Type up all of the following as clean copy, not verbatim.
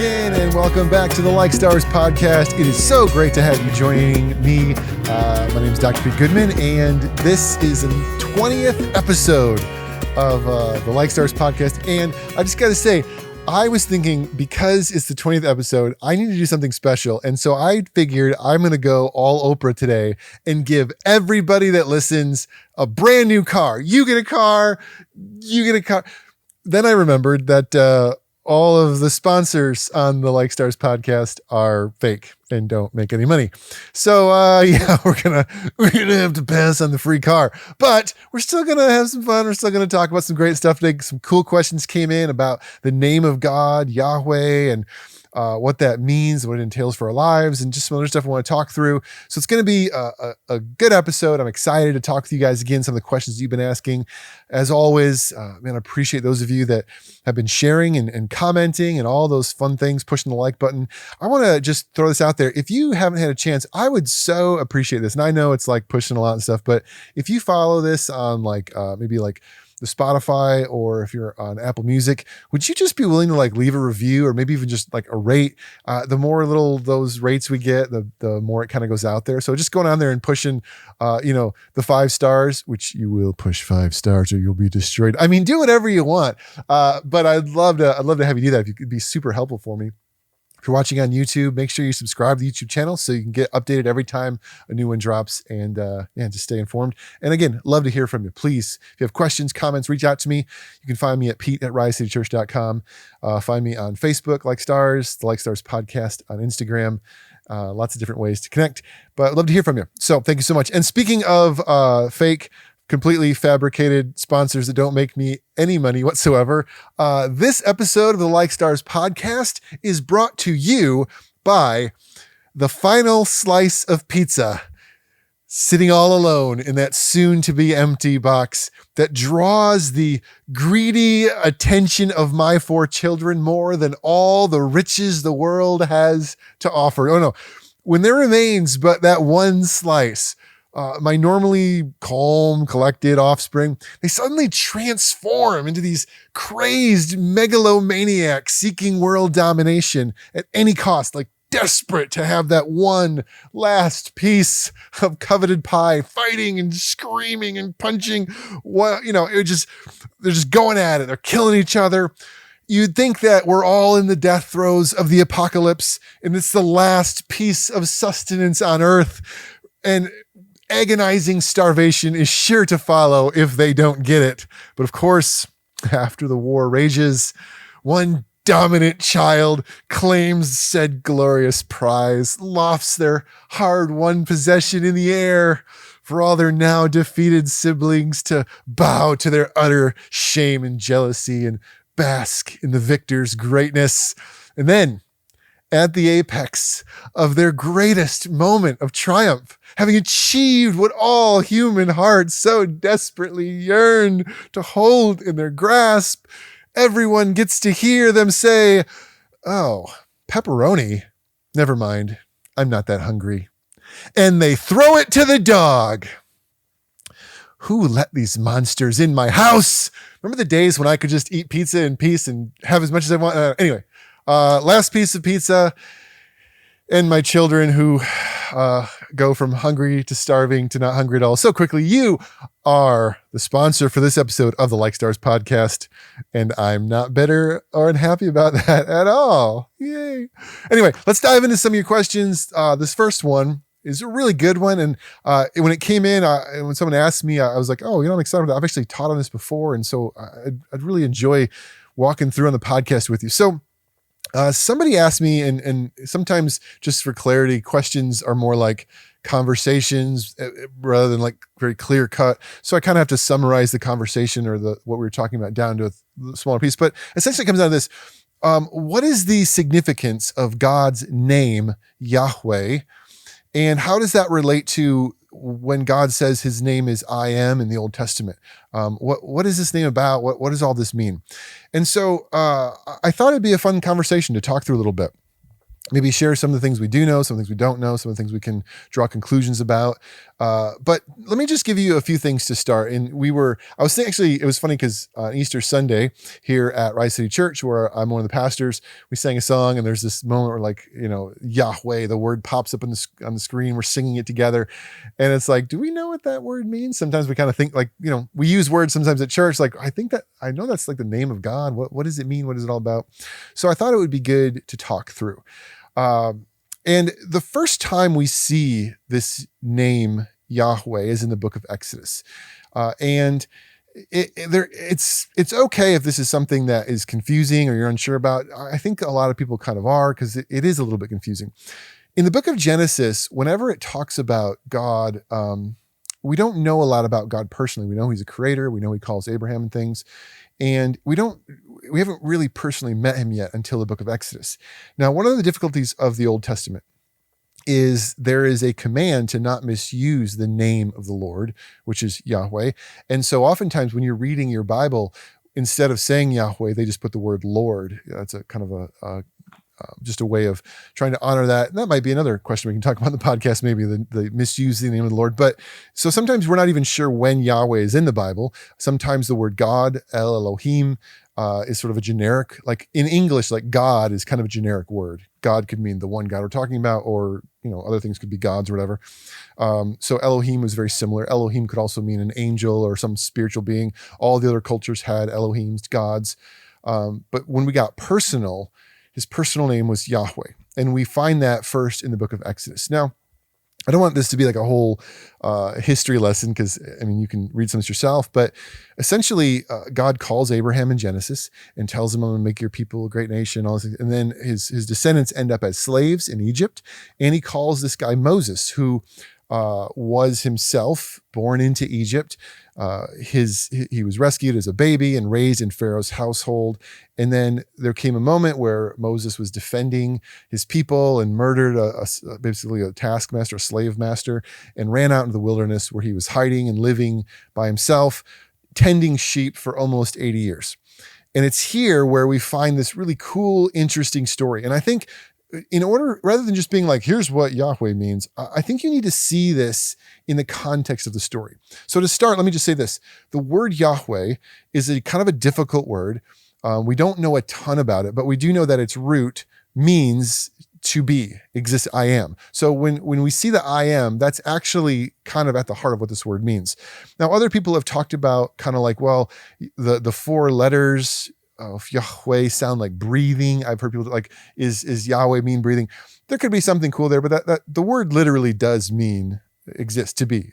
again, and welcome back to the Like Stars podcast. It is so great to have you joining me. My name is Dr. Pete Goodman, and this is the 20th episode of the Like Stars podcast. And I just got to say, I was thinking, because it's the 20th episode, I need to do something special. And so I figured I'm going to go all Oprah today and give everybody that listens a brand new car. You get a car, you get a car. Then I remembered that all of the sponsors on the Like Stars podcast are fake and don't make any money. So we're gonna have to pass on the free car, but we're still gonna have some fun. We're still gonna talk about some great stuff today. Some cool questions came in about the name of God, Yahweh, and what that means, what it entails for our lives, and just some other stuff I want to talk through. So it's going to be a good episode. I'm excited to talk with you guys again, some of the questions you've been asking. As always, man, I appreciate those of you that have been sharing and commenting and all those fun things, pushing the like button. I want to just throw this out there. If you haven't had a chance, I would so appreciate this. And I know it's like pushing a lot and stuff, but if you follow this on maybe the Spotify, or if you're on Apple Music, would you just be willing to leave a review, or maybe even just a rate? The more those rates we get, the more it kind of goes out there. So just going on there and pushing, the 5 stars, which you will push 5 stars or you'll be destroyed. I mean, do whatever you want. But I'd love to have you do that. If you could be super helpful for me. If you're watching on YouTube, make sure you subscribe to the YouTube channel so you can get updated every time a new one drops, and just stay informed. And again, love to hear from you. Please, if you have questions, comments, reach out to me. You can find me at pete@risecitychurch.com. Find me on Facebook, Like Stars, the Like Stars podcast on Instagram. Lots of different ways to connect, but I'd love to hear from you. So thank you so much. And speaking of fake, completely fabricated sponsors that don't make me any money whatsoever, this episode of the Like Stars podcast is brought to you by the final slice of pizza, sitting all alone in that soon-to-be empty box that draws the greedy attention of my 4 children more than all the riches the world has to offer. Oh no, when there remains but that one slice, my normally calm, collected offspring, they suddenly transform into these crazed megalomaniacs seeking world domination at any cost, desperate to have that one last piece of coveted pie, fighting and screaming and punching. They're just going at it. They're killing each other. You'd think that we're all in the death throes of the apocalypse, and it's the last piece of sustenance on earth. And agonizing starvation is sure to follow if they don't get it. But of course, after the war rages, one dominant child claims said glorious prize, lofts their hard-won possession in the air for all their now defeated siblings to bow to their utter shame and jealousy and bask in the victor's greatness. And then, at the apex of their greatest moment of triumph, having achieved what all human hearts so desperately yearn to hold in their grasp, everyone gets to hear them say, "Oh, pepperoni? Never mind, I'm not that hungry." And they throw it to the dog. Who let these monsters in my house? Remember the days when I could just eat pizza in peace and have as much as I want? Anyway, last piece of pizza, and my children who go from hungry to starving to not hungry at all so quickly. You are the sponsor for this episode of the Like Stars podcast, and I'm not bitter or unhappy about that at all. Yay. Anyway, let's dive into some of your questions. This first one is a really good one. And when it came in, when someone asked me, I was like, oh, I'm excited about that. I've actually taught on this before, and so I'd really enjoy walking through on the podcast with you. So somebody asked me, and sometimes just for clarity, questions are more like conversations rather than very clear cut. So I kind of have to summarize the conversation or what we were talking about down to a smaller piece. But essentially it comes down to this. What is the significance of God's name, Yahweh? And how does that relate to when God says his name is I am in the Old Testament? What is this name about? What does all this mean? And so I thought it'd be a fun conversation to talk through a little bit. Maybe share some of the things we do know, some things we don't know, some of the things we can draw conclusions about. But let me just give you a few things to start. And I was thinking, actually, it was funny because on Easter Sunday here at Rise City Church, where I'm one of the pastors, we sang a song, and there's this moment where, like, Yahweh, the word pops up on the screen. We're singing it together. And it's like, do we know what that word means? Sometimes we kind of think, like, we use words sometimes at church. Like, I know that's like the name of God. What does it mean? What is it all about? So I thought it would be good to talk through. And the first time we see this name Yahweh is in the book of Exodus. And it's okay if this is something that is confusing or you're unsure about. I think a lot of people kind of are, because it is a little bit confusing. In the book of Genesis, whenever it talks about God, we don't know a lot about God personally. We know he's a creator. We know he calls Abraham and things. And we haven't really personally met him yet until the book of Exodus. Now, one of the difficulties of the Old Testament is there is a command to not misuse the name of the Lord, which is Yahweh. And so oftentimes when you're reading your Bible, instead of saying Yahweh, they just put the word Lord. That's a kind of just a way of trying to honor that. And that might be another question we can talk about in the podcast, maybe the misusing the name of the Lord. But so sometimes we're not even sure when Yahweh is in the Bible. Sometimes the word God, El Elohim, is sort of a generic, like in English, like God is kind of a generic word. God could mean the one God we're talking about, or, other things could be gods or whatever. So Elohim was very similar. Elohim could also mean an angel or some spiritual being. All the other cultures had Elohims, gods. But when we got personal, his personal name was Yahweh. And we find that first in the book of Exodus. Now, I don't want this to be like a whole history lesson, because, you can read some of this yourself. But essentially, God calls Abraham in Genesis and tells him, I'm going to make your people a great nation. All this, and then his descendants end up as slaves in Egypt. And he calls this guy Moses, who was himself born into Egypt. He was rescued as a baby and raised in Pharaoh's household. And then there came a moment where Moses was defending his people and murdered basically a taskmaster, a slave master, and ran out into the wilderness, where he was hiding and living by himself, tending sheep for almost 80 years. And it's here where we find this really cool, interesting story. And I think rather than just being like, here's what Yahweh means, I think you need to see this in the context of the story. So to start, let me just say this. The word Yahweh is a kind of a difficult word. We don't know a ton about it, but we do know that its root means to be, exist, I am. So when we see the I am, that's actually kind of at the heart of what this word means. Now, other people have talked about kind of like, well, the four letters of Yahweh sound like breathing. I've heard people like, is Yahweh mean breathing? There could be something cool there, but that the word literally does mean exist, to be.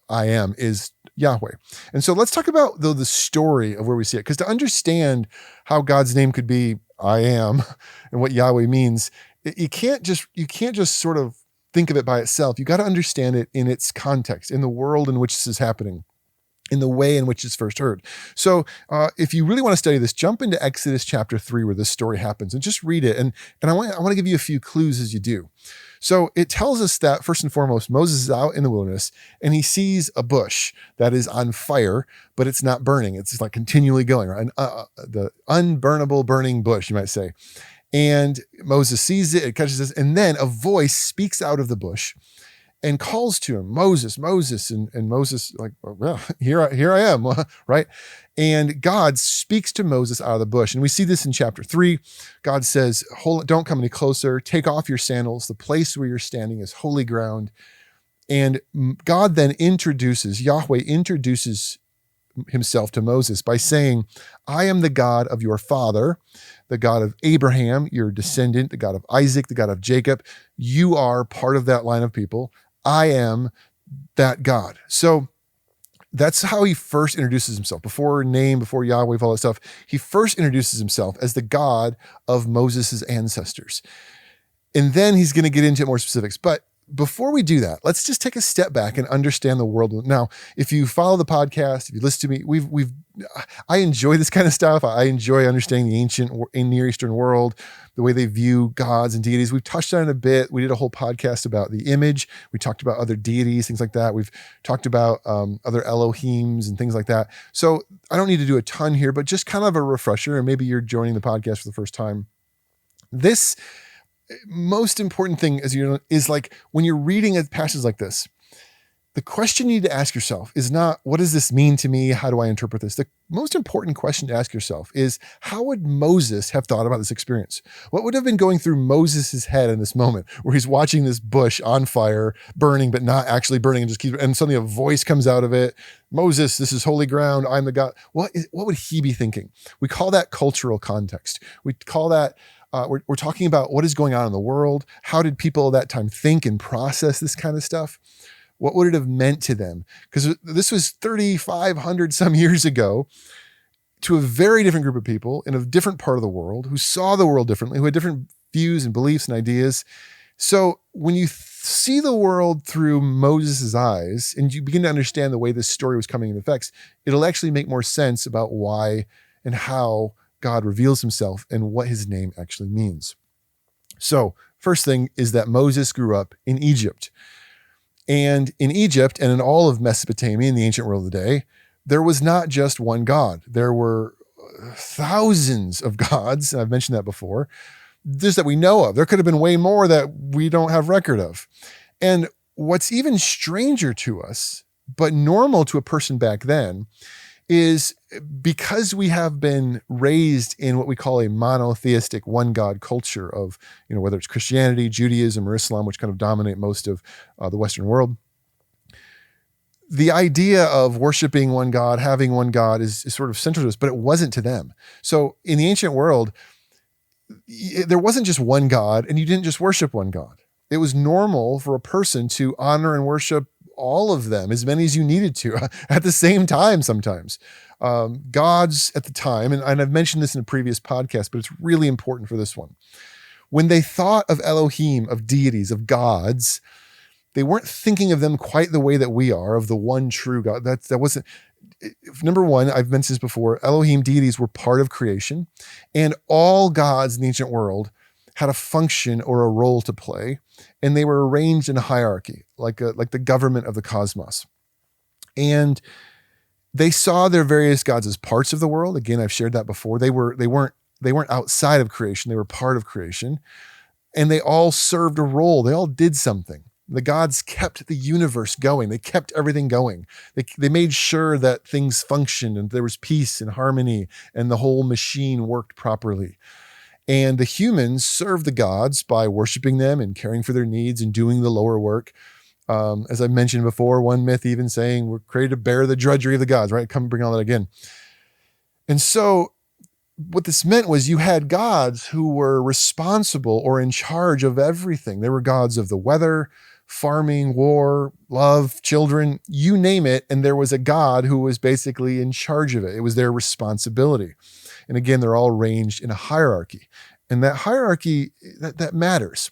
I am is Yahweh. And so let's talk about the story of where we see it, because to understand how God's name could be I am and what Yahweh means, you can't just sort of think of it by itself. You got to understand it in its context, in the world in which this is happening, in the way in which it's first heard. So if you really want to study this, jump into Exodus chapter 3, where this story happens, and just read it. And I want to give you a few clues as you do. So it tells us that, first and foremost, Moses is out in the wilderness and he sees a bush that is on fire, but it's not burning. It's just like continually going, right? The unburnable burning bush, you might say. And Moses sees it, it catches this, and then a voice speaks out of the bush and calls to him, Moses, Moses. And Moses, like, well, here I am, right? And God speaks to Moses out of the bush. And we see this in chapter 3. God says, don't come any closer. Take off your sandals. The place where you're standing is holy ground. And God then Yahweh introduces himself to Moses by saying, I am the God of your father, the God of Abraham, your descendant, the God of Isaac, the God of Jacob. You are part of that line of people. I am that God. So that's how he first introduces himself. Before name, before Yahweh, all that stuff, he first introduces himself as the God of Moses' ancestors. And then he's going to get into more specifics. But before we do that, let's just take a step back and understand the world. Now, if you follow the podcast, if you listen to me, I enjoy this kind of stuff. I enjoy understanding the ancient Near Eastern world, the way they view gods and deities. We've touched on it a bit. We did a whole podcast about the image. We talked about other deities, things like that. We've talked about other Elohims and things like that. So I don't need to do a ton here, but just kind of a refresher, and maybe you're joining the podcast for the first time. This most important thing is like when you're reading a passage like this, the question you need to ask yourself is not, what does this mean to me? How do I interpret this? The most important question to ask yourself is, how would Moses have thought about this experience? What would have been going through Moses' head in this moment where he's watching this bush on fire, burning, but not actually burning, and suddenly a voice comes out of it. Moses, this is holy ground. I'm the God. What would he be thinking? We call that cultural context. We call that, we're talking about what is going on in the world. How did people at that time think and process this kind of stuff? What would it have meant to them? Because this was 3,500 some years ago, to a very different group of people in a different part of the world who saw the world differently, who had different views and beliefs and ideas. So when you see the world through Moses' eyes and you begin to understand the way this story was coming into effect, it'll actually make more sense about why and how God reveals himself and what his name actually means. So first thing is that Moses grew up in Egypt. And in Egypt and in all of Mesopotamia in the ancient world of the day, there was not just one God. There were thousands of gods. And I've mentioned that before, just that we know of. There could have been way more that we don't have record of. And what's even stranger to us, but normal to a person back then, is because we have been raised in what we call a monotheistic one God culture of, whether it's Christianity, Judaism, or Islam, which kind of dominate most of the Western world. The idea of worshiping one God, having one God is sort of central to us, but it wasn't to them. So in the ancient world, there wasn't just one God, and you didn't just worship one God. It was normal for a person to honor and worship all of them, as many as you needed to at the same time sometimes. Gods at the time, and I've mentioned this in a previous podcast, but it's really important for this one. When they thought of Elohim, of deities, of gods, they weren't thinking of them quite the way that we are, of the one true God. That wasn't, number one, I've mentioned this before, Elohim deities were part of creation, and all gods in the ancient world had a function or a role to play, and they were arranged in a hierarchy, like the government of the cosmos. And they saw their various gods as parts of the world. Again, I've shared that before. They weren't outside of creation. They were part of creation, and they all served a role. They all did something. The gods kept the universe going. They kept everything going. They made sure that things functioned and there was peace and harmony and the whole machine worked properly. And the humans served the gods by worshiping them and caring for their needs and doing the lower work. As I mentioned before, one myth even saying we're created to bear the drudgery of the gods, right? Come bring all that again. And so what this meant was you had gods who were responsible or in charge of everything. They were gods of the weather, farming, war, love, children, you name it. And there was a God who was basically in charge of it. It was their responsibility. And again, they're all arranged in a hierarchy. And that hierarchy, that matters,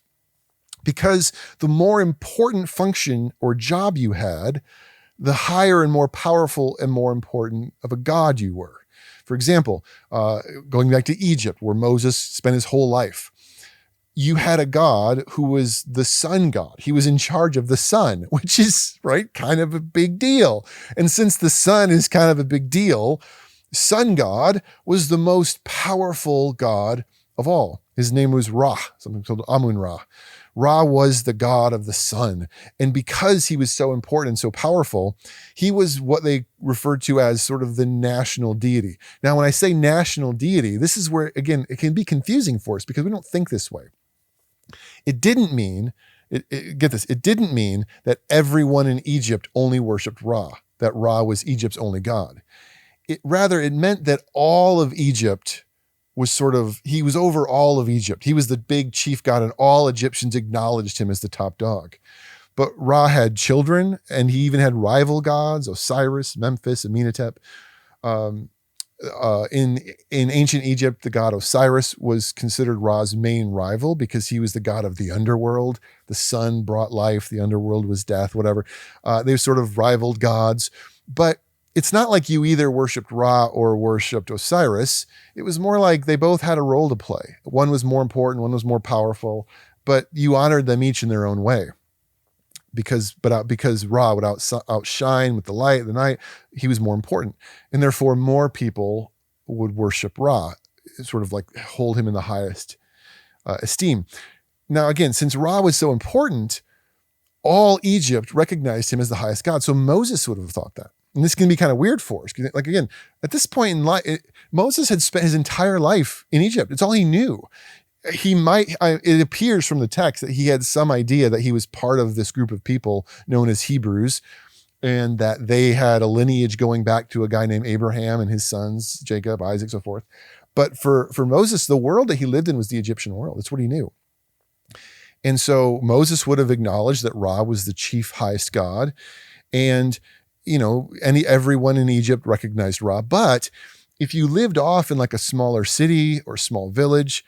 because the more important function or job you had, the higher and more powerful and more important of a God you were. For example, going back to Egypt, where Moses spent his whole life, you had a God who was the sun god. He was in charge of the sun, which is, right, kind of a big deal. And since the sun is kind of a big deal, sun god was the most powerful god of all. His name was Ra, something called Amun-Ra. Ra was the god of the sun. And because he was so important and so powerful, he was what they referred to as sort of the national deity. Now, when I say national deity, this is where, again, it can be confusing for us because we don't think this way. It didn't mean, get this, it didn't mean that everyone in Egypt only worshiped Ra, that Ra was Egypt's only god. Rather, it meant that all of Egypt was he was over all of Egypt. He was the big chief god, and all Egyptians acknowledged him as the top dog. But Ra had children, and he even had rival gods, Osiris, Memphis, Amenhotep. In ancient Egypt, the god Osiris was considered Ra's main rival because he was the god of the underworld. The sun brought life, the underworld was death, whatever. They sort of rivaled gods. But it's not like you either worshipped Ra or worshipped Osiris. It was more like they both had a role to play. One was more important, one was more powerful, but you honored them each in their own way. Because Ra would outshine with the light of the night, he was more important. And therefore more people would worship Ra, sort of like hold him in the highest esteem. Now, again, since Ra was so important, all Egypt recognized him as the highest God. So Moses would have thought that. And this can be kind of weird for us. Like, again, at this point in life, Moses had spent his entire life in Egypt. It's all he knew. It appears from the text that he had some idea that he was part of this group of people known as Hebrews, and that they had a lineage going back to a guy named Abraham and his sons, Jacob, Isaac, so forth. But for Moses, the world that he lived in was the Egyptian world. That's what he knew. And so Moses would have acknowledged that Ra was the chief highest God. And, everyone in Egypt recognized Ra. But if you lived off in like a smaller city or small village,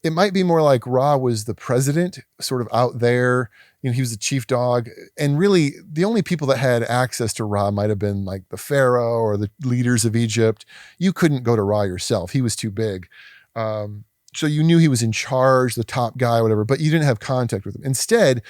it might be more like Ra was the president, sort of out there. He was the chief dog. And really, the only people that had access to Ra might have been like the Pharaoh or the leaders of Egypt. You couldn't go to Ra yourself. He was too big. So you knew he was in charge, the top guy, whatever, but you didn't have contact with him. Instead,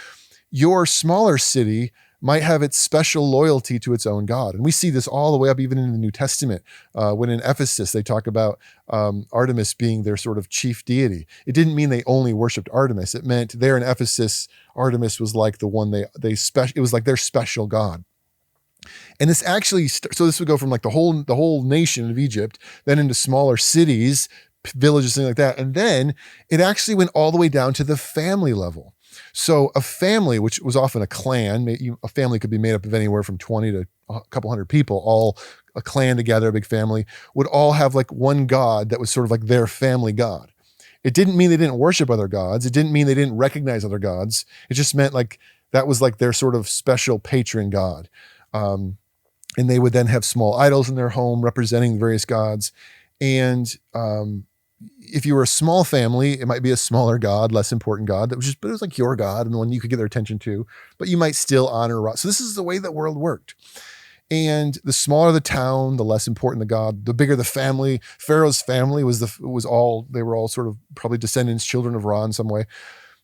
your smaller city might have its special loyalty to its own God. And we see this all the way up even in the New Testament. When in Ephesus, they talk about Artemis being their sort of chief deity. It didn't mean they only worshiped Artemis. It meant there in Ephesus, Artemis was like the one it was like their special God. And this actually, so this would go from like the whole nation of Egypt, then into smaller cities, villages, things like that. And then it actually went all the way down to the family level. So a family, which was often a clan, a family could be made up of anywhere from 20 to a couple hundred people, all a clan together, a big family, would all have like one God that was sort of like their family God. It didn't mean they didn't worship other gods. It didn't mean they didn't recognize other gods. It just meant like that was like their sort of special patron God. And they would then have small idols in their home representing various gods. And if you were a small family, it might be a smaller God, less important God, but it was like your God and the one you could get their attention to, but you might still honor Ra. So this is the way that world worked. And the smaller the town, the less important the God, the bigger the family. Pharaoh's family they were all sort of probably descendants, children of Ra in some way.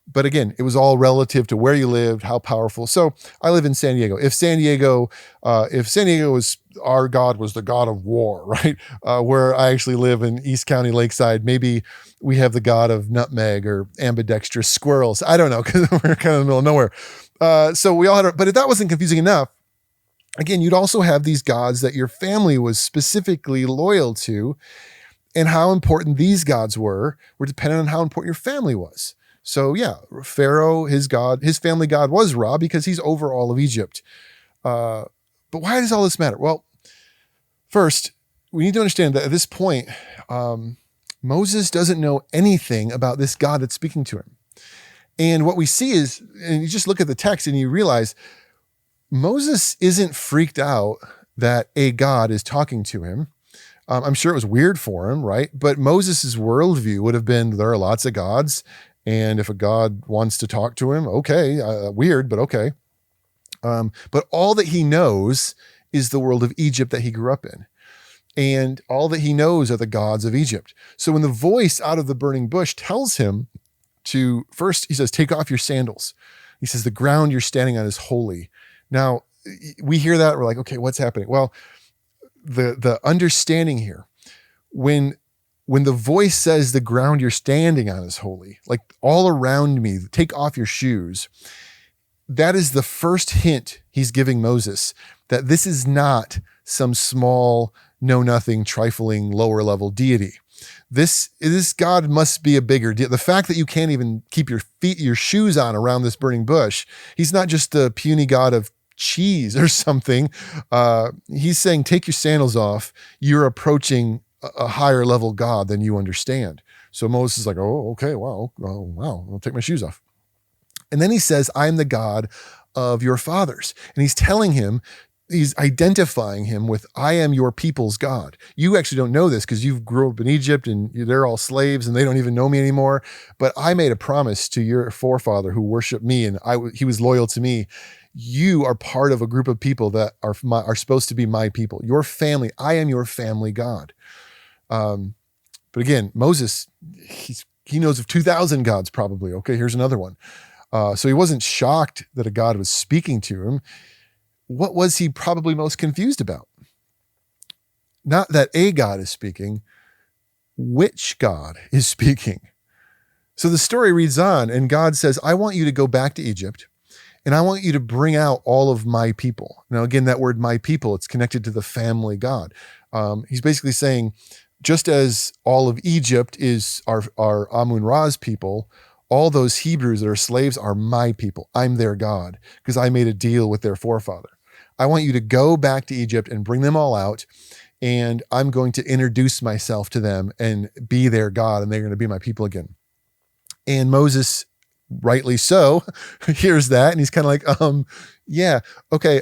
But again, it was all relative to where you lived, how powerful. So I live in San Diego. If San Diego was, our God was the God of war, right? Where I actually live in East County, Lakeside, maybe we have the God of nutmeg or ambidextrous squirrels. I don't know, because we're kind of in the middle of nowhere. So we all had, but if that wasn't confusing enough, again, you'd also have these gods that your family was specifically loyal to, and how important these gods were dependent on how important your family was. So yeah, Pharaoh, his family God was Ra because he's over all of Egypt. But why does all this matter? Well, first, we need to understand that at this point, Moses doesn't know anything about this God that's speaking to him. And what we see is, and you just look at the text and you realize Moses isn't freaked out that a God is talking to him. I'm sure it was weird for him, right? But Moses's worldview would have been, there are lots of gods. And if a God wants to talk to him, okay, weird, but okay. But all that he knows is the world of Egypt that he grew up in. And all that he knows are the gods of Egypt. So when the voice out of the burning bush tells him to, first he says, take off your sandals. He says, the ground you're standing on is holy. Now, we hear that, we're like, okay, what's happening? Well, the understanding here, when the voice says the ground you're standing on is holy, like all around me, take off your shoes, that is the first hint he's giving Moses that this is not some small, know-nothing, trifling, lower-level deity. This God must be a bigger deal. The fact that you can't even keep your shoes on around this burning bush, he's not just the puny God of cheese or something. He's saying, take your sandals off. You're approaching a higher level God than you understand. So Moses is like, oh, okay, wow, I'll take my shoes off. And then he says, I'm the God of your fathers. And he's telling him, he's identifying him with, I am your people's God. You actually don't know this because you've grown up in Egypt and they're all slaves and they don't even know me anymore. But I made a promise to your forefather who worshiped me and he was loyal to me. You are part of a group of people that are supposed to be my people, your family. I am your family God. But again, Moses, he knows of 2,000 gods probably. Okay, here's another one. So he wasn't shocked that a God was speaking to him. What was he probably most confused about? Not that a God is speaking, which God is speaking. So the story reads on and God says, I want you to go back to Egypt and I want you to bring out all of my people. Now, again, that word my people, it's connected to the family God. He's basically saying, just as all of Egypt is our Amun-Ra's people, all those Hebrews that are slaves are my people. I'm their God because I made a deal with their forefather. I want you to go back to Egypt and bring them all out, and I'm going to introduce myself to them and be their God, and they're going to be my people again. And Moses, rightly so, hears that, and he's kind of like, yeah, okay,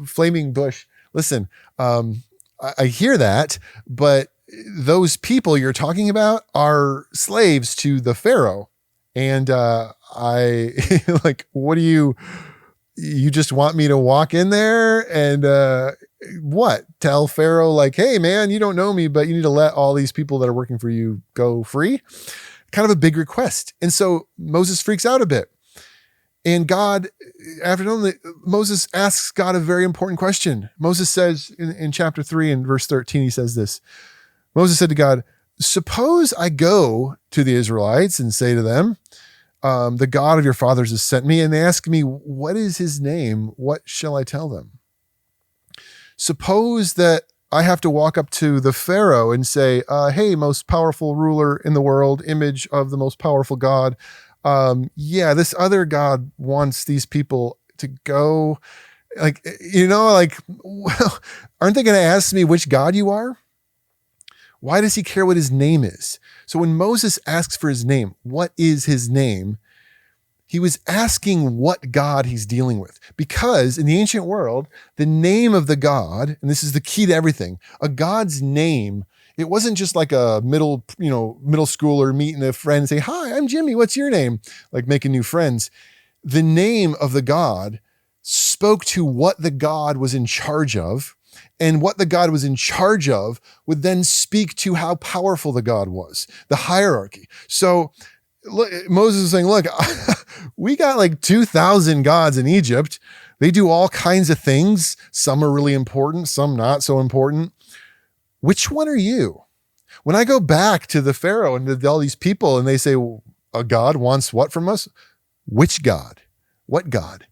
flaming bush, listen, I hear that, but those people you're talking about are slaves to the Pharaoh. And I like, what do you just want me to walk in there and what? Tell Pharaoh like, hey man, you don't know me, but you need to let all these people that are working for you go free? Kind of a big request. And so Moses freaks out a bit. And God, after knowing that, Moses asks God a very important question. Moses says in chapter 3 and verse 13, he says this. Moses said to God, suppose I go to the Israelites and say to them, the God of your fathers has sent me, and they ask me, what is his name? What shall I tell them? Suppose that I have to walk up to the Pharaoh and say, hey, most powerful ruler in the world, image of the most powerful God. Yeah, this other God wants these people to go. Like, well, aren't they going to ask me which God you are? Why does he care what his name is? So when Moses asks for his name, what is his name? He was asking what God he's dealing with. Because in the ancient world, the name of the God, and this is the key to everything, a God's name, it wasn't just like a middle schooler meeting a friend and say, hi, I'm Jimmy, what's your name? Like making new friends. The name of the God spoke to what the God was in charge of, and what the God was in charge of would then speak to how powerful the God was, the hierarchy. So look, Moses is saying, look, we got like 2,000 gods in Egypt. They do all kinds of things. Some are really important, some not so important. Which one are you? When I go back to the Pharaoh and to all these people and they say, a God wants what from us? Which God? What God?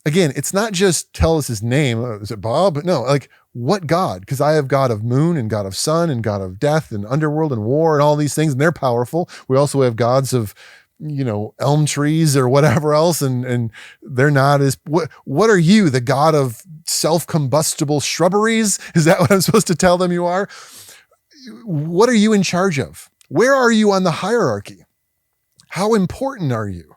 Again, it's not just tell us his name. Is it Bob? No, like what God? Because I have God of moon and God of sun and God of death and underworld and war and all these things, and they're powerful. We also have gods of, elm trees or whatever else, and they're not as, what are you, the God of self-combustible shrubberies? Is that what I'm supposed to tell them you are? What are you in charge of? Where are you on the hierarchy? How important are you?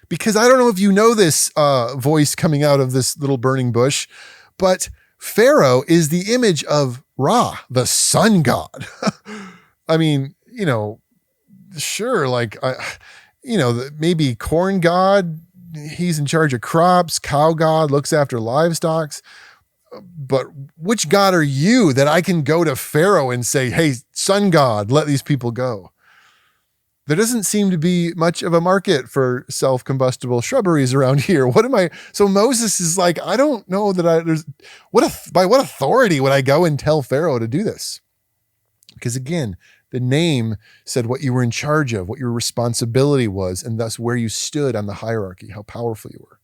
Because I don't know if you know this voice coming out of this little burning bush, but Pharaoh is the image of Ra, the sun god. I mean, sure, like, maybe corn god, he's in charge of crops, cow god looks after livestock. But which God are you that I can go to Pharaoh and say, hey, sun god, let these people go? There doesn't seem to be much of a market for self-combustible shrubberies around here. So Moses is like, I don't know that by what authority would I go and tell Pharaoh to do this? Because again, the name said what you were in charge of, what your responsibility was, and thus where you stood on the hierarchy, how powerful you were.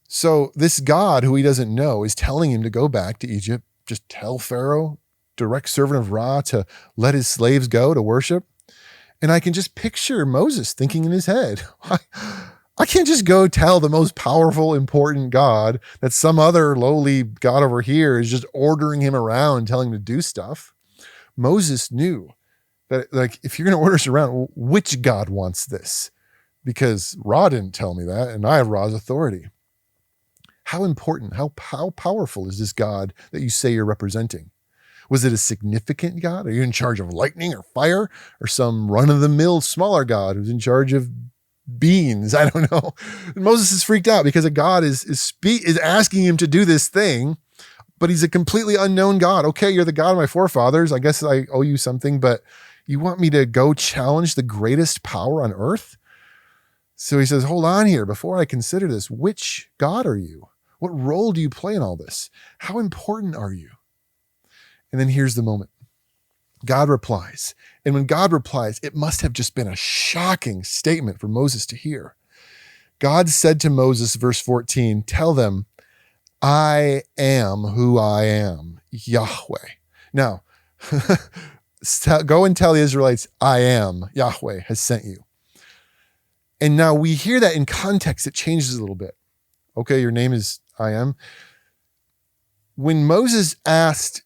So this God who he doesn't know is telling him to go back to Egypt, just tell Pharaoh, direct servant of Ra, to let his slaves go to worship. And I can just picture Moses thinking in his head, I can't just go tell the most powerful, important God that some other lowly God over here is just ordering him around, telling him to do stuff. Moses knew that, like, if you're going to order us around, which God wants this? Because Ra didn't tell me that, and I have Ra's authority. How important, how powerful is this God that you say you're representing? Was it a significant God? Are you in charge of lightning or fire, or some run-of-the-mill smaller God who's in charge of beans? I don't know. And Moses is freaked out because a God is asking him to do this thing, but he's a completely unknown God. Okay, you're the God of my forefathers. I guess I owe you something, but you want me to go challenge the greatest power on earth? So he says, hold on here. Before I consider this, which God are you? What role do you play in all this? How important are you? And then here's the moment. God replies. And when God replies, it must have just been a shocking statement for Moses to hear. God said to Moses, verse 14, tell them, I am who I am, Yahweh. Now, go and tell the Israelites, I am, Yahweh has sent you. And now we hear that in context, it changes a little bit. Okay, your name is I am. When Moses asked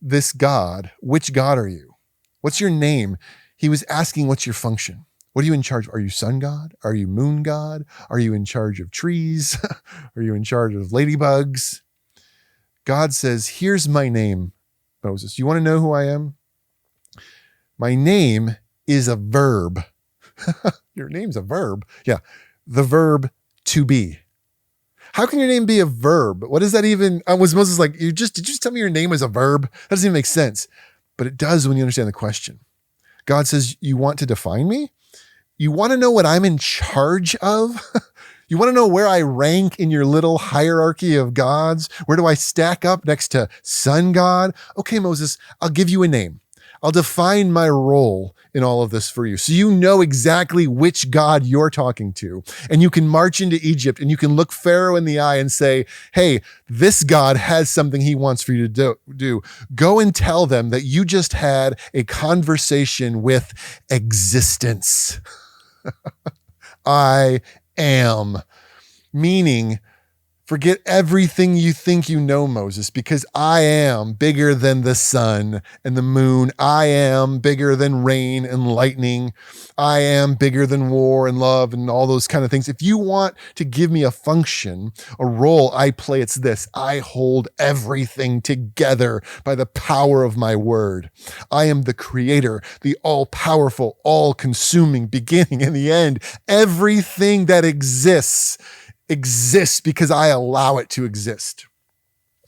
this God, which God are you? What's your name? He was asking, what's your function? What are you in charge of? Are you sun God? Are you moon God? Are you in charge of trees? Are you in charge of ladybugs? God says, here's my name, Moses. You want to know who I am? My name is a verb. Your name's a verb. Yeah. The verb to be. How can your name be a verb? What does that even, was Moses like, did you just tell me your name is a verb? That doesn't even make sense. But it does when you understand the question. God says, you want to define me? You want to know what I'm in charge of? You want to know where I rank in your little hierarchy of gods? Where do I stack up next to sun God? Okay, Moses, I'll give you a name. I'll define my role in all of this for you. So you know exactly which God you're talking to. And you can march into Egypt and you can look Pharaoh in the eye and say, hey, this God has something he wants for you to do. Go and tell them that you just had a conversation with existence. I am. Meaning, forget everything you think you know, Moses, because I am bigger than the sun and the moon. I am bigger than rain and lightning. I am bigger than war and love and all those kind of things. If you want to give me a function, a role I play, it's this. I hold everything together by the power of my word. I am the creator, the all-powerful, all-consuming beginning and the end. Everything that exists because I allow it to exist.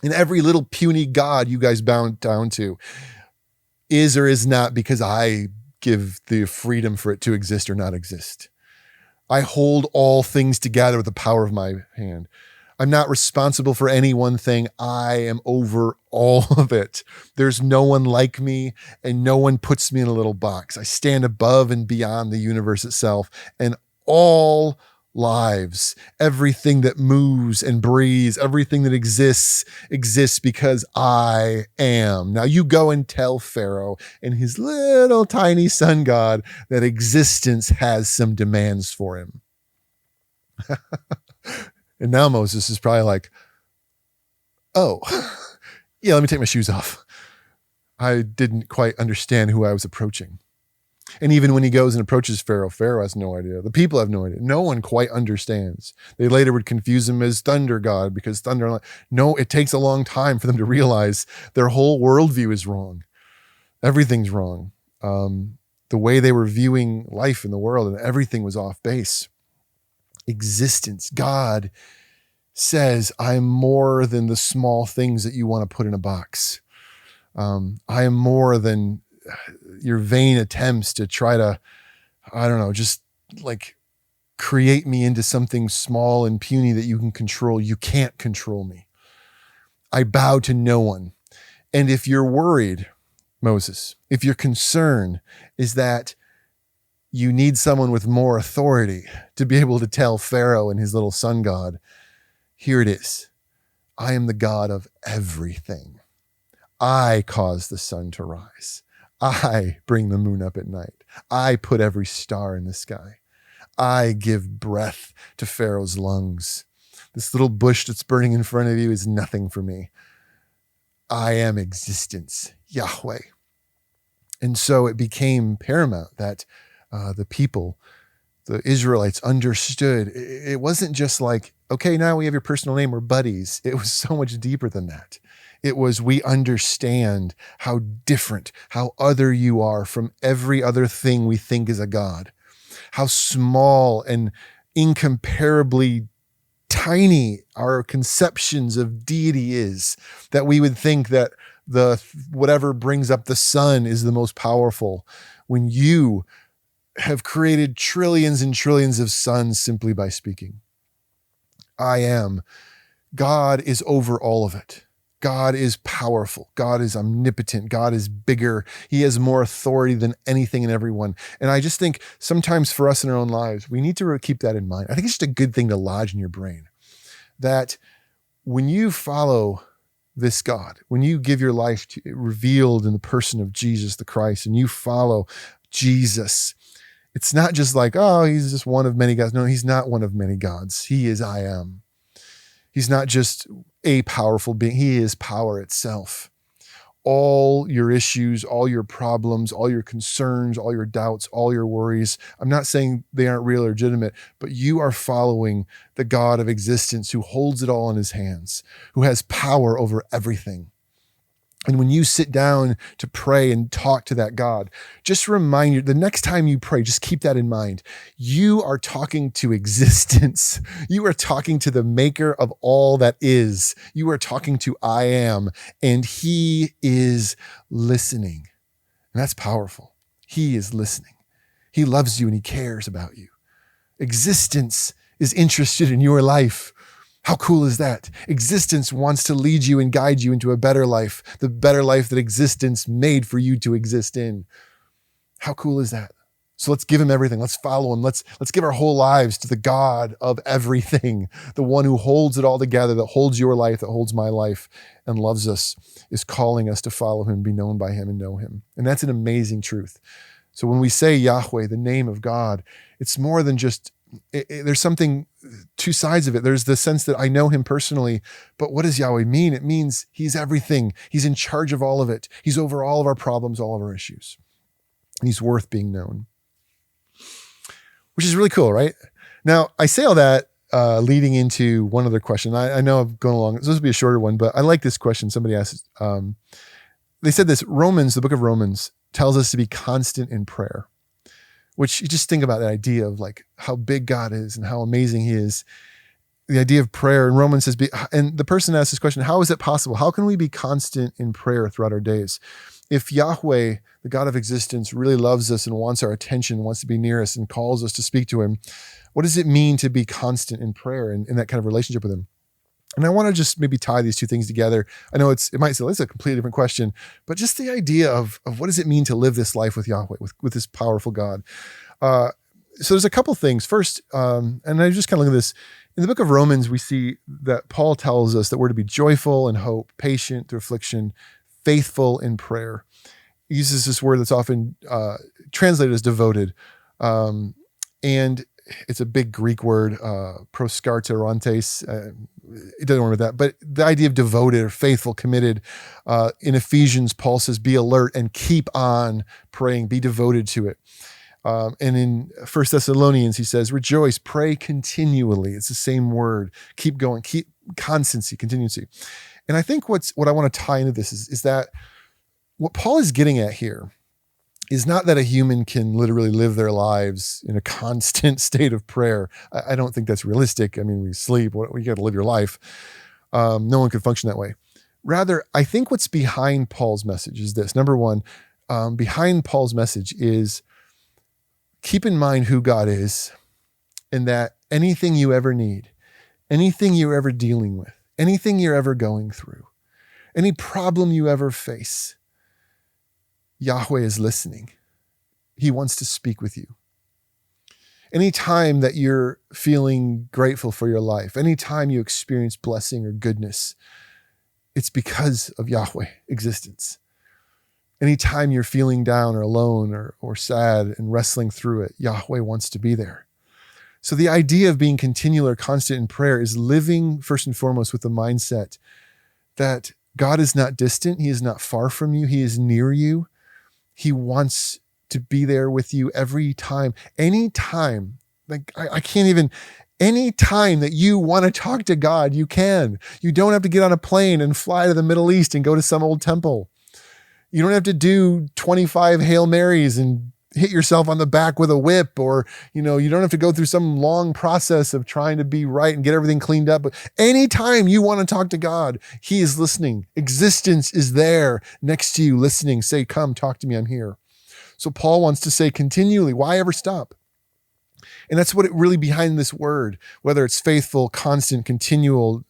And every little puny God you guys bow down to is or is not because I give the freedom for it to exist or not exist. I hold all things together with the power of my hand. I'm not responsible for any one thing. I am over all of it. There's no one like me and no one puts me in a little box. I stand above and beyond the universe itself and all lives, everything that moves and breathes, everything that exists because I am. Now you go and tell Pharaoh and his little tiny sun God that existence has some demands for him. And now Moses is probably like, oh, yeah, let me take my shoes off. I didn't quite understand who I was approaching. And even when he goes and approaches Pharaoh, Pharaoh has no idea. The people have no idea. No one quite understands. They later would confuse him as thunder god because thunder. No, it takes a long time for them to realize their whole worldview is wrong. Everything's wrong. The way they were viewing life in the world and everything was off base. Existence. God says, I am more than the small things that you want to put in a box. I am more than your vain attempts to try to, I don't know, just like create me into something small and puny that you can control. You can't control me. I bow to no one. And if you're worried, Moses, if your concern is that you need someone with more authority to be able to tell Pharaoh and his little sun god, here it is. I am the God of everything. I cause the sun to rise. I bring the moon up at night. I put every star in the sky. I give breath to Pharaoh's lungs. This little bush that's burning in front of you is nothing for me. I am existence, Yahweh. And so it became paramount that the people, the Israelites, understood. It wasn't just like, okay, now we have your personal name, we're buddies. It was so much deeper than that. It was, we understand how different, how other you are from every other thing we think is a God. How small and incomparably tiny our conceptions of deity is, that we would think that the whatever brings up the sun is the most powerful, when you have created trillions and trillions of suns simply by speaking. I am. God is over all of it. God is powerful. God is omnipotent. God is bigger. He has more authority than anything and everyone. And I just think sometimes for us in our own lives, we need to keep that in mind. I think it's just a good thing to lodge in your brain that when you follow this God, when you give your life to, revealed in the person of Jesus the Christ, and you follow Jesus, it's not just like, oh, he's just one of many gods. No, he's not one of many gods. He is I am. He's not just a powerful being. He is power itself. All your issues, all your problems, all your concerns, all your doubts, all your worries. I'm not saying they aren't real or legitimate, but you are following the God of existence who holds it all in his hands, who has power over everything. And when you sit down to pray and talk to that God, just remind you, the next time you pray, just keep that in mind. You are talking to existence. You are talking to the maker of all that is. You are talking to I am, and he is listening. And that's powerful. He is listening. He loves you and he cares about you. Existence is interested in your life. How cool is that? Existence wants to lead you and guide you into a better life, the better life that existence made for you to exist in. How cool is that? So let's give him everything. Let's follow him. Let's give our whole lives to the God of everything, the one who holds it all together, that holds your life, that holds my life, and loves us, is calling us to follow him, be known by him, and know him. And that's an amazing truth. So when we say Yahweh, the name of God, it's more than just, there's something, two sides of it. There's the sense that I know him personally, but what does Yahweh mean? It means he's everything. He's in charge of all of it. He's over all of our problems, all of our issues. And he's worth being known, which is really cool, right? Now, I say all that leading into one other question. I know I've gone along. This will be a shorter one, but I like this question. Somebody asked, they said this, Romans, the book of Romans, tells us to be constant in prayer. Which you just think about that idea of like how big God is and how amazing he is. The idea of prayer in Romans says, and the person asked this question, how is it possible? How can we be constant in prayer throughout our days? If Yahweh, the God of existence, really loves us and wants our attention, wants to be near us and calls us to speak to him, what does it mean to be constant in prayer and in that kind of relationship with him? And I want to just maybe tie these two things together. I know it might say, it's a completely different question, but just the idea of what does it mean to live this life with Yahweh, with this powerful God? So there's a couple things. First, and I just kind of look at this, in the book of Romans, we see that Paul tells us that we're to be joyful in hope, patient through affliction, faithful in prayer. He uses this word that's often translated as devoted. And it's a big Greek word, proskarterontes. It doesn't work with that, but the idea of devoted or faithful, committed. In Ephesians, Paul says, be alert and keep on praying, be devoted to it. And in 1 Thessalonians, he says, rejoice, pray continually. It's the same word. Keep going, keep constancy, continuity. And I think what I want to tie into this is that what Paul is getting at here is not that a human can literally live their lives in a constant state of prayer. I don't think that's realistic. I mean, we sleep, you got to live your life. No one could function that way. Rather, I think what's behind Paul's message is this. Number one, behind Paul's message is keep in mind who God is, and that anything you ever need, anything you're ever dealing with, anything you're ever going through, any problem you ever face, Yahweh is listening. He wants to speak with you. Anytime that you're feeling grateful for your life, anytime you experience blessing or goodness, it's because of Yahweh existence. Anytime you're feeling down or alone or sad and wrestling through it, Yahweh wants to be there. So the idea of being continual or constant in prayer is living first and foremost with the mindset that God is not distant. He is not far from you. He is near you. He wants to be there with you every time, anytime. Like I can't even, any time that you want to talk to God, you can. You don't have to get on a plane and fly to the Middle East and go to some old temple. You don't have to do 25 Hail Marys and hit yourself on the back with a whip, or, you don't have to go through some long process of trying to be right and get everything cleaned up. But anytime you want to talk to God, he is listening. Existence is there next to you listening. Say, come talk to me. I'm here. So Paul wants to say continually, why ever stop? And that's what it really behind this word, whether it's faithful, constant, continual,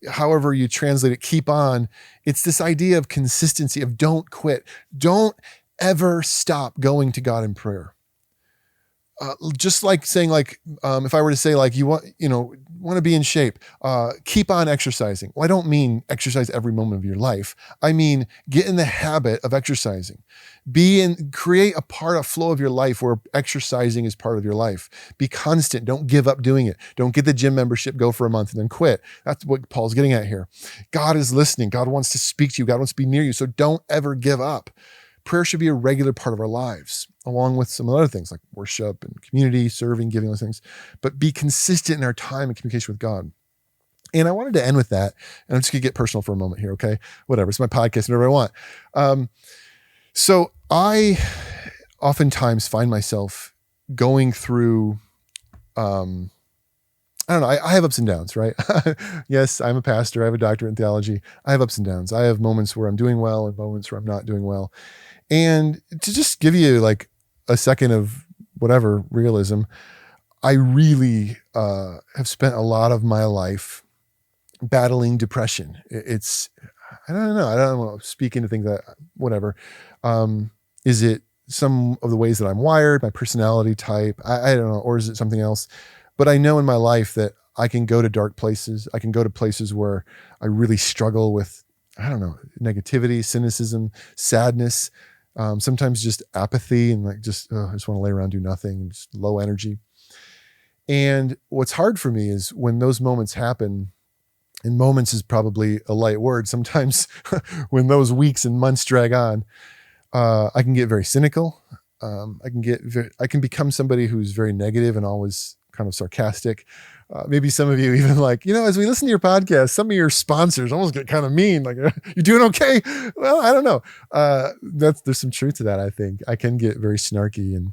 however you translate it, keep on. It's this idea of consistency, of don't quit. Don't ever stop going to God in prayer. Just like saying, like, if I were to say, like, you want to be in shape, keep on exercising. Well, I don't mean exercise every moment of your life. I mean, get in the habit of exercising. Create a flow of your life where exercising is part of your life. Be constant. Don't give up doing it. Don't get the gym membership, go for a month and then quit. That's what Paul's getting at here. God is listening. God wants to speak to you. God wants to be near you. So don't ever give up. Prayer should be a regular part of our lives, along with some other things like worship and community, serving, giving, those things. But be consistent in our time and communication with God. And I wanted to end with that. And I'm just going to get personal for a moment here, okay? Whatever. It's my podcast, whatever I want. So I oftentimes find myself going through, I don't know, I have ups and downs, right? Yes, I'm a pastor. I have a doctorate in theology. I have ups and downs. I have moments where I'm doing well and moments where I'm not doing well. And to just give you like a second of whatever realism, I really have spent a lot of my life battling depression. I don't want to speak into things that, whatever. Is it some of the ways that I'm wired, my personality type? I don't know. Or is it something else? But I know in my life that I can go to dark places. I can go to places where I really struggle with, I don't know, negativity, cynicism, sadness, sometimes just apathy and like I just want to lay around, do nothing, just low energy. And what's hard for me is when those moments happen, and moments is probably a light word. Sometimes when those weeks and months drag on, I can get very cynical. I can become somebody who's very negative and always kind of sarcastic. Maybe some of you even like, as we listen to your podcast, some of your sponsors almost get kind of mean, like, you doing okay? Well, I don't know. There's some truth to that. I think I can get very snarky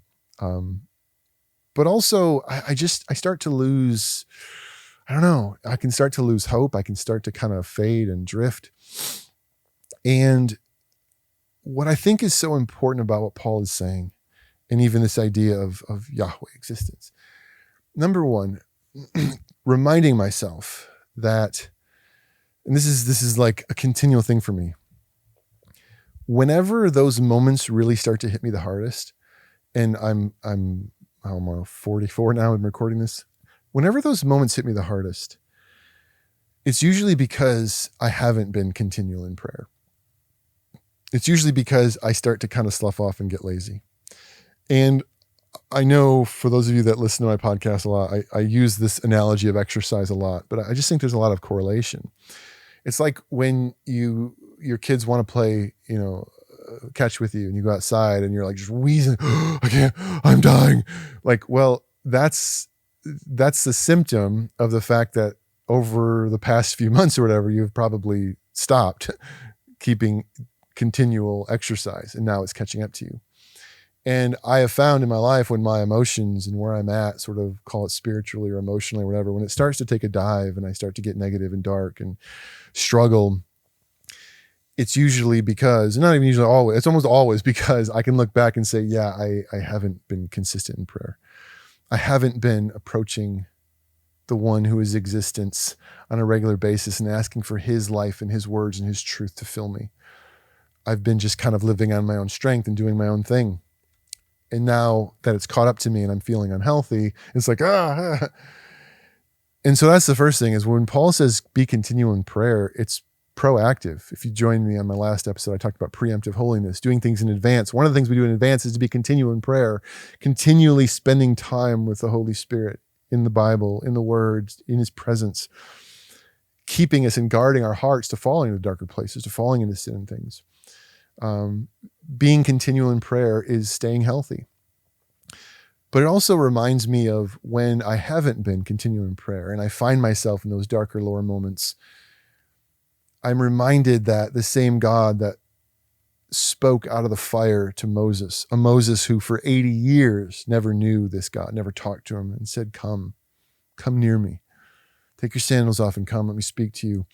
but also I start to lose, I don't know, I can start to lose hope. I can start to kind of fade and drift. And what I think is so important about what Paul is saying, and even this idea of Yahweh existence, number one, reminding myself that, and this is like a continual thing for me, whenever those moments really start to hit me the hardest, and I'm 44 now, I'm recording this, whenever those moments hit me the hardest, it's usually because I haven't been continual in prayer. It's usually because I start to kind of slough off and get lazy. And I know for those of you that listen to my podcast a lot, I use this analogy of exercise a lot, but I just think there's a lot of correlation. It's like when your kids want to play, catch with you and you go outside and you're like just wheezing, I can't, I'm dying. Like, well, that's the symptom of the fact that over the past few months or whatever, you've probably stopped keeping continual exercise and now it's catching up to you. And I have found in my life when my emotions and where I'm at, sort of call it spiritually or emotionally or whatever, when it starts to take a dive and I start to get negative and dark and struggle, it's usually because, not even usually always, it's almost always because I can look back and say, yeah, I haven't been consistent in prayer. I haven't been approaching the one who is existence on a regular basis and asking for his life and his words and his truth to fill me. I've been just kind of living on my own strength and doing my own thing. And now that it's caught up to me and I'm feeling unhealthy, it's like, And so that's the first thing, is when Paul says be continual in prayer, it's proactive. If you joined me on my last episode, I talked about preemptive holiness, doing things in advance. One of the things we do in advance is to be continual in prayer, continually spending time with the Holy Spirit in the Bible, in the words, in his presence, keeping us and guarding our hearts to falling into darker places, to falling into sin and things. Being continual in prayer is staying healthy. But it also reminds me of when I haven't been continual in prayer and I find myself in those darker, lower moments. I'm reminded that the same God that spoke out of the fire to Moses, a Moses who for 80 years never knew this God, never talked to him, and said, come near me. Take your sandals off and come, let me speak to you.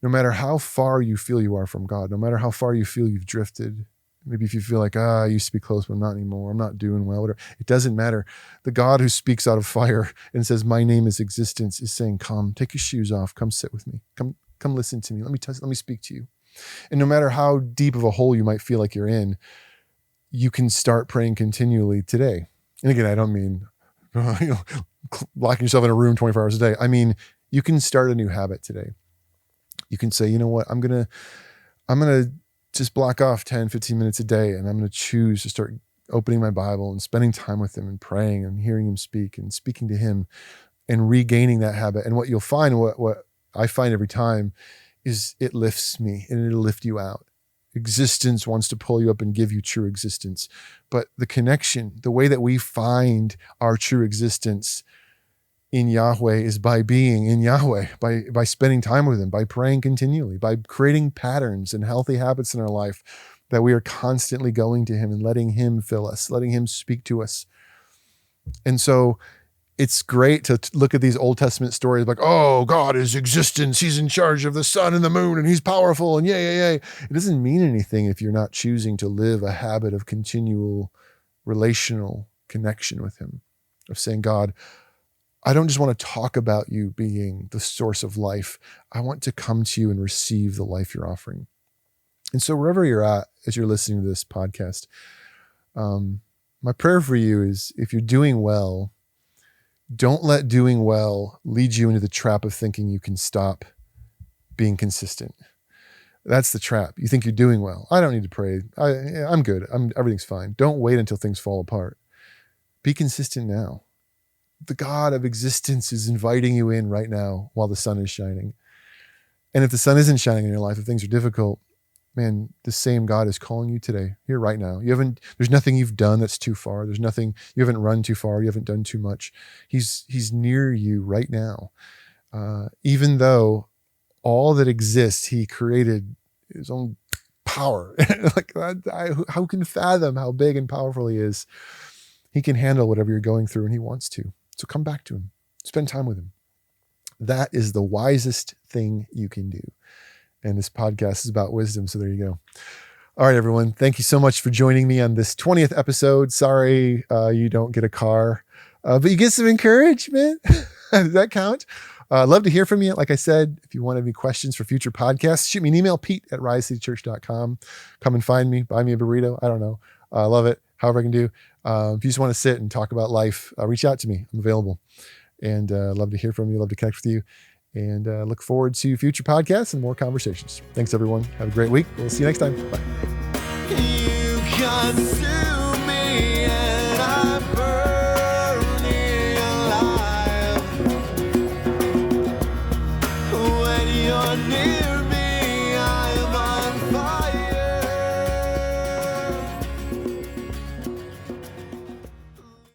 No matter how far you feel you are from God, no matter how far you feel you've drifted, maybe if you feel like, I used to be close, but not anymore, I'm not doing well, whatever. It doesn't matter. The God who speaks out of fire and says, my name is existence, is saying, come, take your shoes off, come sit with me. Come Come listen to me. Let me speak to you. And no matter how deep of a hole you might feel like you're in, you can start praying continually today. And again, I don't mean locking yourself in a room 24 hours a day. I mean, you can start a new habit today. You can say, you know what, I'm going to just block off 10, 15 minutes a day, and I'm going to choose to start opening my Bible and spending time with him and praying and hearing him speak and speaking to him and regaining that habit. And what you'll find, what I find every time, is it lifts me and it'll lift you out. Existence wants to pull you up and give you true existence. But the connection, the way that we find our true existence in Yahweh is by being in Yahweh, by spending time with him, by praying continually, by creating patterns and healthy habits in our life that we are constantly going to him and letting him fill us, letting him speak to us. And so it's great to look at these Old Testament stories like, oh, God is existence. He's in charge of the sun and the moon and he's powerful and yay. It doesn't mean anything if you're not choosing to live a habit of continual relational connection with him, of saying, God, I don't just want to talk about you being the source of life. I want to come to you and receive the life you're offering. And so wherever you're at, as you're listening to this podcast, my prayer for you is, if you're doing well, don't let doing well lead you into the trap of thinking you can stop being consistent. That's the trap. You think you're doing well. I don't need to pray. I'm good. Everything's fine. Don't wait until things fall apart. Be consistent now. The God of existence is inviting you in right now while the sun is shining. And if the sun isn't shining in your life, if things are difficult, man, the same God is calling you today, here right now. There's nothing you've done that's too far. There's nothing, you haven't run too far. You haven't done too much. He's near you right now. Even though all that exists, he created his own power. Like how can fathom how big and powerful he is? He can handle whatever you're going through, and he wants to. So come back to him, spend time with him. That is the wisest thing you can do. And this podcast is about wisdom. So there you go. All right, everyone. Thank you so much for joining me on this 20th episode. Sorry, you don't get a car, but you get some encouragement. Does that count? I'd love to hear from you. Like I said, if you want any questions for future podcasts, shoot me an email, pete@risecitychurch.com. Come and find me, buy me a burrito. I don't know. I love it. However I can do. If you just want to sit and talk about life, reach out to me. I'm available. And love to hear from you. Love to connect with you. And look forward to future podcasts and more conversations. Thanks, everyone. Have a great week. We'll see you next time. Bye.